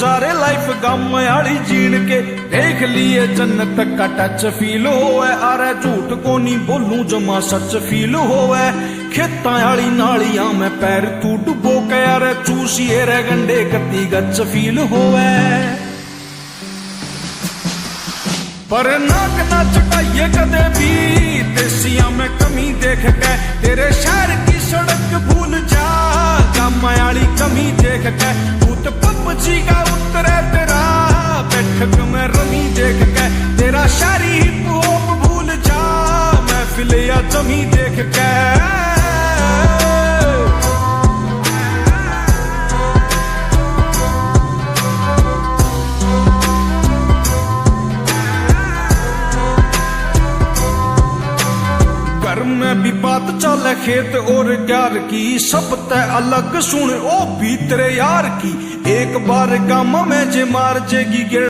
गुजारे लाइफ गम वाली जीण के, देख लिए जन्नत का टच फील होवे, अरे झूठ को नहीं बोलूं जमा सच फील होवे। खेतां वाली नालियां में पैर तू डुबो के, अरे चूसिए रे गंडे कती गच फील होवे। पर नाक ना चटाइए कदे भी देसिया में कमी देख के, तेरे शहर की सड़क भूल जा गम वाली कमी देख के। भूत पबजी का उतरे तेरा बैठक में रमी देख के, तेरा शायरी हिप हॉप भूल जा महफिल या जमी देख के। घर में भी बात चले खेत और ग्यार की, सब तय अलग सुन ओ भी तेरे यार की। एक बार गामा में जे मार जेगी